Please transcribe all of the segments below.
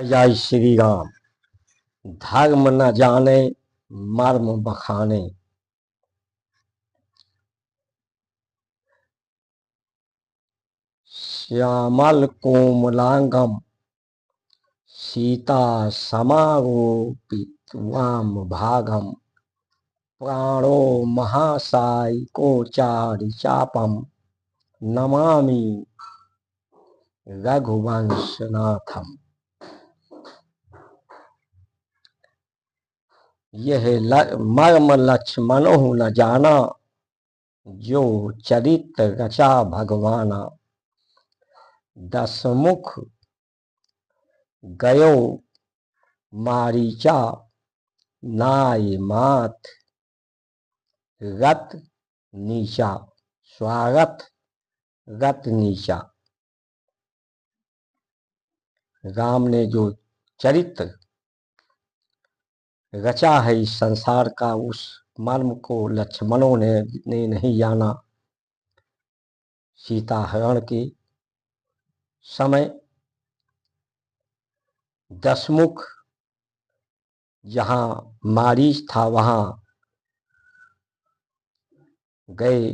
जय श्री राम। धर्म न जाने मर्म बखाने। श्यामल कोमलांगम सीता समारोपित वाम भागम। प्राणो महासायिको चारिचापम नमामि रघुवंशनाथम। यह मर्म लक्ष्मणो न जाना, जो चरित्र रचा भगवाना। दसमुख गयो मारीचा, नाय मात रत नीचा। स्वागत रत नीचा। राम ने जो चरित्र रचा है इस संसार का, उस मर्म को लक्ष्मणों ने नहीं जाना। सीता हरण के समय दसमुख जहां मारीच था वहां गए।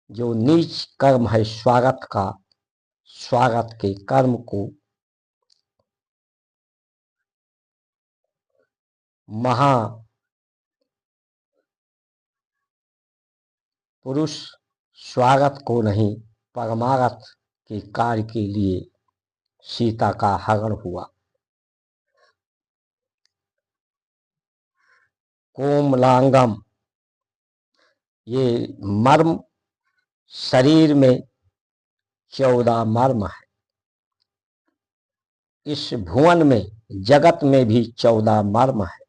जो नीच कर्म है स्वागत का, स्वागत के कर्म को महा पुरुष स्वागत को नहीं, परमागत के कार्य के लिए सीता का हरण हुआ। कोमलांगम, ये मर्म शरीर में 14 मर्म है। इस भुवन में, जगत में भी 14 मर्म है।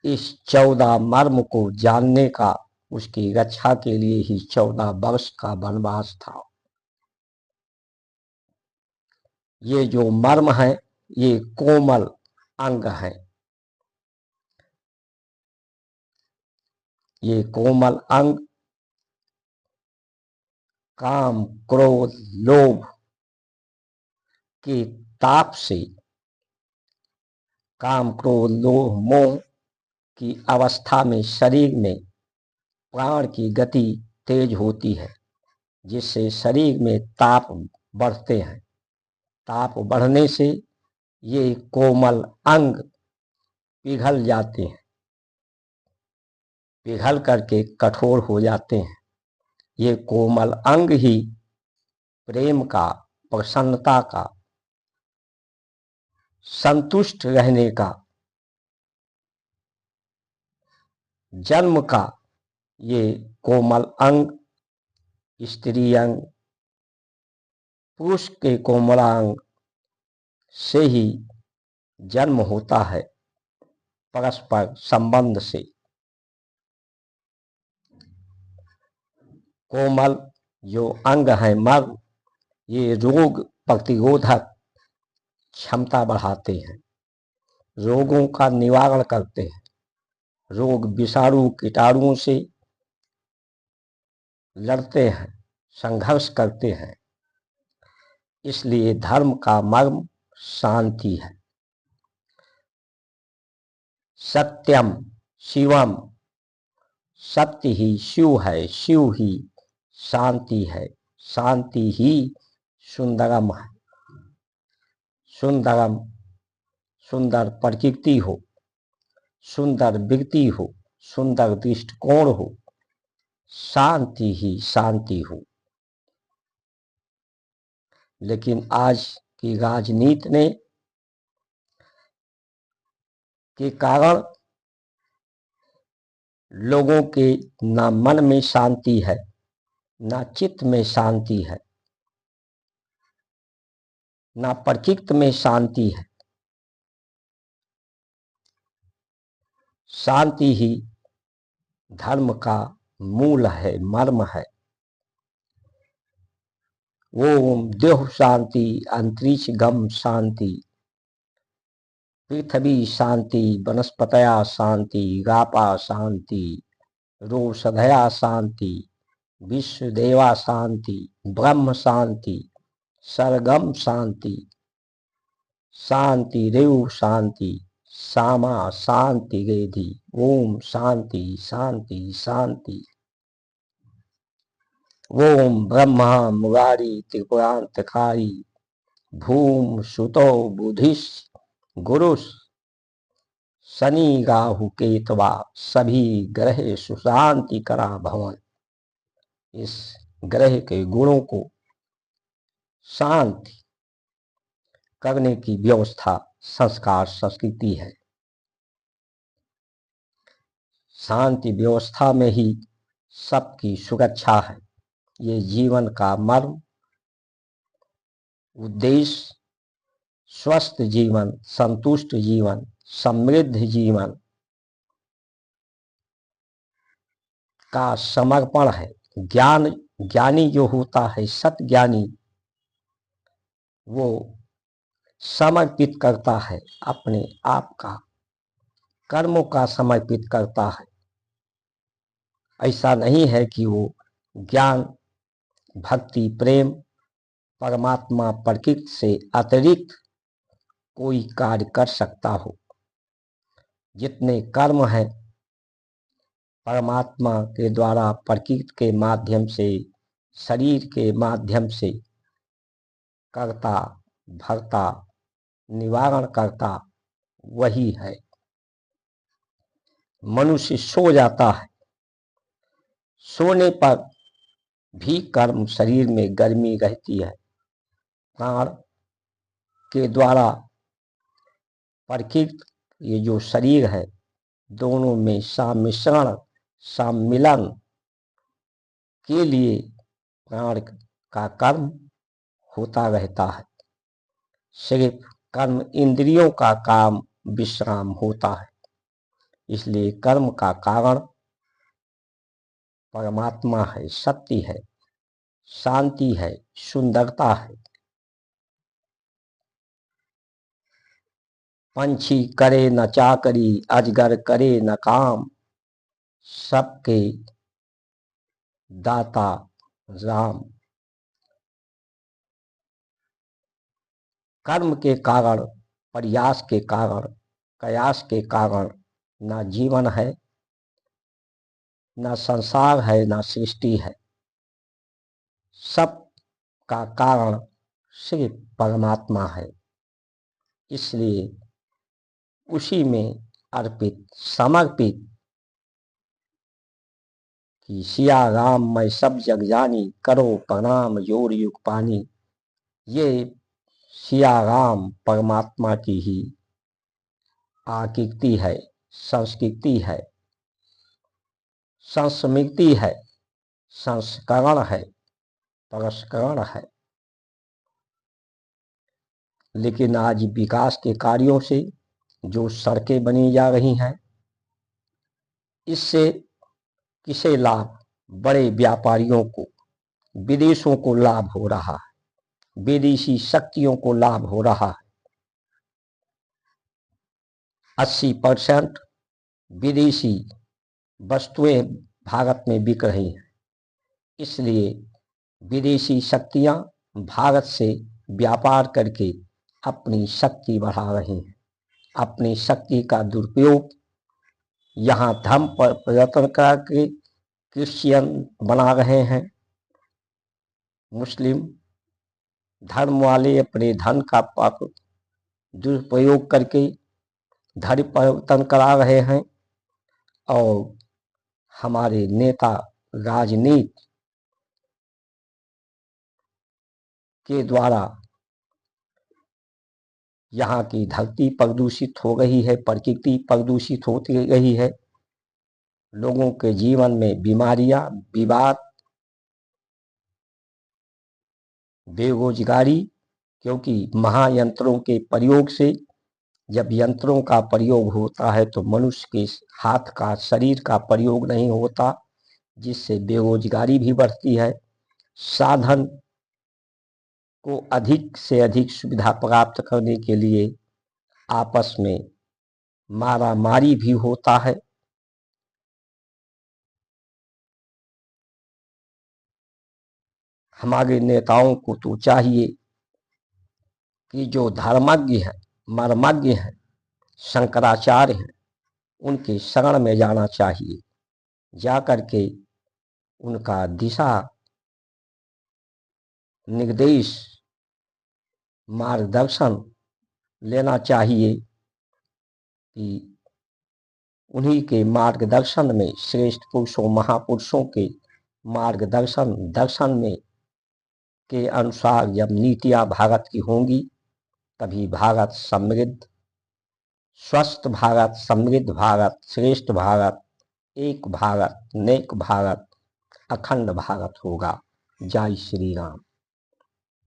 इस 14 मर्म को जानने का, उसकी रक्षा के लिए ही 14 वर्ष का वनवास था। ये जो मर्म है ये कोमल अंग है। ये कोमल अंग काम क्रोध लोभ के ताप से, काम क्रोध लोभ मोह की अवस्था में शरीर में प्राण की गति तेज होती है, जिससे शरीर में ताप बढ़ते हैं। ताप बढ़ने से ये कोमल अंग पिघल जाते हैं, पिघल करके कठोर हो जाते हैं। ये कोमल अंग ही प्रेम का, प्रसन्नता का, संतुष्ट रहने का, जन्म का, ये कोमल अंग, स्त्री अंग, पुरुष के कोमलांग से ही जन्म होता है, परस्पर संबंध से। कोमल जो अंग है मर्म, ये रोग प्रतिरोधक क्षमता बढ़ाते हैं, रोगों का निवारण करते हैं। रोग विषाणु कीटाणुओं से लड़ते हैं, संघर्ष करते हैं। इसलिए धर्म का मर्म शांति है। सत्यम शिवम, सत्य ही शिव है, शिव ही शांति है, शांति ही सुंदरम है। सुंदरम, सुंदर प्रकृति हो, सुंदर व्यक्ति हो, सुंदर दृष्टिकोण हो, शांति ही शांति हो। लेकिन आज की राजनीति ने के कारण लोगों के ना मन में शांति है, ना चित्त में शांति है, ना प्रकृति में शांति है। शांति ही धर्म का मूल है, मर्म है। ओम देह शांति, अंतरिक्ष गम शांति, पृथ्वी शांति, वनस्पतया शांति, गापा शांति, रोषधया शांति, विश्वदेवा शांति, ब्रह्म शांति, सरगम शांति, शांति रेव शांति सामा शांति गेधि। ओम शांति शांति शांति। ओम ब्रह्मा मुरारी त्रिपुरांतकारी भूम सुतो बुधिश गुरुस शनि राहु केतवा सभी ग्रह सुशांति करा भवन। इस ग्रह के गुणों को शांति करने की व्यवस्था संस्कार संस्कृति है। शांति व्यवस्था में ही सबकी सुरक्षा है। ये जीवन का मर्म उद्देश्य स्वस्थ जीवन, संतुष्ट जीवन, समृद्ध जीवन का समर्पण है। ज्ञानी जो होता है, सत्य ज्ञानी, वो समर्पित करता है अपने आप का, कर्मों का समर्पित करता है। ऐसा नहीं है कि वो ज्ञान, भक्ति, प्रेम, परमात्मा, प्रकृति से अतिरिक्त कोई कार्य कर सकता हो। जितने कर्म हैं परमात्मा के द्वारा, प्रकृति के माध्यम से, शरीर के माध्यम से करता, भरता, निवारण करता वही है। मनुष्य सो जाता है, सोने पर भी कर्म, शरीर में गर्मी रहती है। प्राण के द्वारा प्रकृति, ये जो शरीर है, दोनों में सम्मिश्रण, सम्मिलन के लिए प्राण का कर्म होता रहता है। सिर्फ कर्म इंद्रियों का काम विश्राम होता है। इसलिए कर्म का कारण परमात्मा है, सत्य है, शांति है, सुंदरता है। पंछी करे न चाकरी, अजगर करे न काम, सबके दाता राम। कर्म के कारण, प्रयास के कारण, कयास के कारण ना जीवन है, ना संसार है, ना सृष्टि है। सब का कारण सिर्फ परमात्मा है। इसलिए उसी में अर्पित, समर्पित कि सिया राम मैं सब जग जानी, करो प्रणाम जोर युग पानी। ये सिया राम परमात्मा की ही आकृति है, संस्कृति है, संस्मृति है, संस्करण है, परस्करण है। लेकिन आज विकास के कार्यों से जो सड़कें बनी जा रही हैं, इससे किसे लाभ? बड़े व्यापारियों को, विदेशों को लाभ हो रहा है, विदेशी शक्तियों को लाभ हो रहा है। 80% विदेशी वस्तुएं भारत में बिक रही हैं। इसलिए विदेशी शक्तियां भारत से व्यापार करके अपनी शक्ति बढ़ा रही हैं। अपनी शक्ति का दुरुपयोग यहाँ धर्म पर परिवर्तन करके क्रिश्चियन बना रहे हैं। मुस्लिम धर्म वाले अपने धन का दुरुपयोग करके धर्म परिवर्तन करा रहे हैं। और हमारे नेता राजनीति के द्वारा यहाँ की धरती प्रदूषित हो रही है, प्रकृति प्रदूषित होती रही है। लोगों के जीवन में बीमारियां, विवाद, बेरोजगारी, क्योंकि महायंत्रों के प्रयोग से, जब यंत्रों का प्रयोग होता है तो मनुष्य के हाथ का, शरीर का प्रयोग नहीं होता, जिससे बेरोजगारी भी बढ़ती है। साधन को अधिक से अधिक सुविधा प्राप्त करने के लिए आपस में मारा मारी भी होता है। हमारे नेताओं को तो चाहिए कि जो धर्मज्ञ हैं, मर्मज्ञ हैं, शंकराचार्य हैं, उनके शरण में जाना चाहिए। जा करके उनका दिशा निर्देश, मार्गदर्शन लेना चाहिए कि उन्हीं के मार्गदर्शन में, श्रेष्ठ पुरुषों महापुरुषों के मार्गदर्शन दर्शन में के अनुसार जब नीतियां भारत की होंगी, तभी भारत समृद्ध, स्वस्थ भारत, समृद्ध भारत, श्रेष्ठ भारत, एक भारत, नेक भारत, अखंड भारत होगा। जय श्री राम।